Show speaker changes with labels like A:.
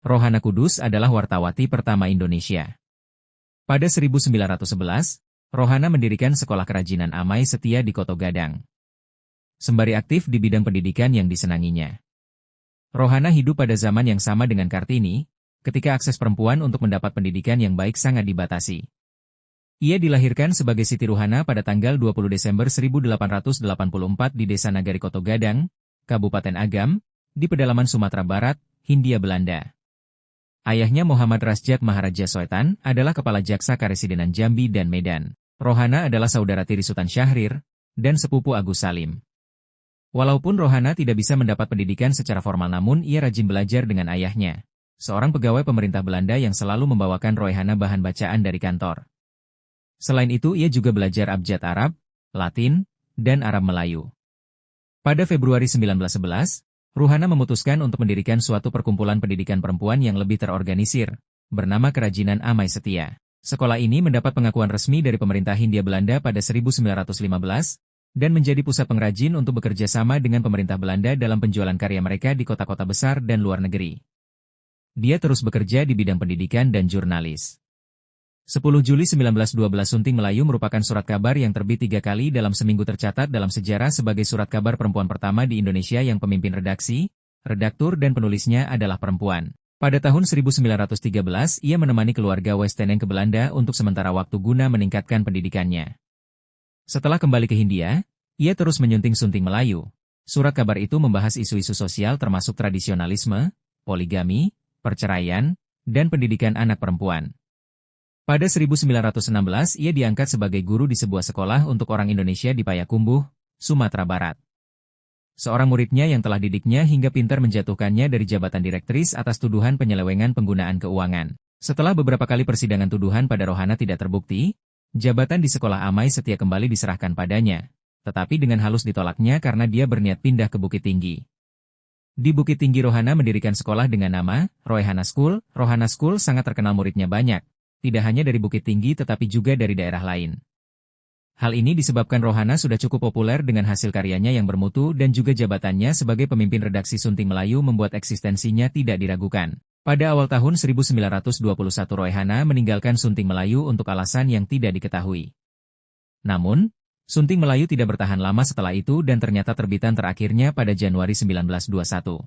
A: Rohana Kudus adalah wartawati pertama Indonesia. Pada 1911, Rohana mendirikan sekolah kerajinan Amai Setia di Koto Gadang. Sembari aktif di bidang pendidikan yang disenanginya. Rohana hidup pada zaman yang sama dengan Kartini, ketika akses perempuan untuk mendapat pendidikan yang baik sangat dibatasi. Ia dilahirkan sebagai Siti Ruhana pada tanggal 20 Desember 1884 di Desa Nagari Koto Gadang, Kabupaten Agam, di pedalaman Sumatera Barat, Hindia Belanda. Ayahnya Muhammad Rasjak Maharaja Soetan adalah Kepala Jaksa Karesidenan Jambi dan Medan. Rohana adalah saudara tiri Sultan Syahrir dan sepupu Agus Salim. Walaupun Rohana tidak bisa mendapat pendidikan secara formal namun ia rajin belajar dengan ayahnya, seorang pegawai pemerintah Belanda yang selalu membawakan Rohana bahan bacaan dari kantor. Selain itu ia juga belajar abjad Arab, Latin, dan Arab Melayu. Pada Februari 1911, Rohana memutuskan untuk mendirikan suatu perkumpulan pendidikan perempuan yang lebih terorganisir, bernama Kerajinan Amai Setia. Sekolah ini mendapat pengakuan resmi dari pemerintah Hindia Belanda pada 1915, dan menjadi pusat pengrajin untuk bekerja sama dengan pemerintah Belanda dalam penjualan karya mereka di kota-kota besar dan luar negeri. Dia terus bekerja di bidang pendidikan dan jurnalis. 10 Juli 1912 Sunting Melayu merupakan surat kabar yang terbit 3 kali dalam seminggu tercatat dalam sejarah sebagai surat kabar perempuan pertama di Indonesia yang pemimpin redaksi, redaktur dan penulisnya adalah perempuan. Pada tahun 1913 ia menemani keluarga Westeneng ke Belanda untuk sementara waktu guna meningkatkan pendidikannya. Setelah kembali ke Hindia, ia terus menyunting Sunting Melayu. Surat kabar itu membahas isu-isu sosial termasuk tradisionalisme, poligami, perceraian, dan pendidikan anak perempuan. Pada 1916 ia diangkat sebagai guru di sebuah sekolah untuk orang Indonesia di Payakumbuh, Sumatera Barat. Seorang muridnya yang telah didiknya hingga pintar menjatuhkannya dari jabatan direktris atas tuduhan penyelewengan penggunaan keuangan. Setelah beberapa kali persidangan tuduhan pada Rohana tidak terbukti, jabatan di sekolah Amai Setia kembali diserahkan padanya, tetapi dengan halus ditolaknya karena dia berniat pindah ke Bukit Tinggi. Di Bukit Tinggi Rohana mendirikan sekolah dengan nama Rohana School. Rohana School sangat terkenal muridnya banyak, tidak hanya dari Bukit Tinggi tetapi juga dari daerah lain. Hal ini disebabkan Rohana sudah cukup populer dengan hasil karyanya yang bermutu dan juga jabatannya sebagai pemimpin redaksi Sunting Melayu membuat eksistensinya tidak diragukan. Pada awal tahun 1921 Rohana meninggalkan Sunting Melayu untuk alasan yang tidak diketahui. Namun, Sunting Melayu tidak bertahan lama setelah itu dan ternyata terbitan terakhirnya pada Januari 1921.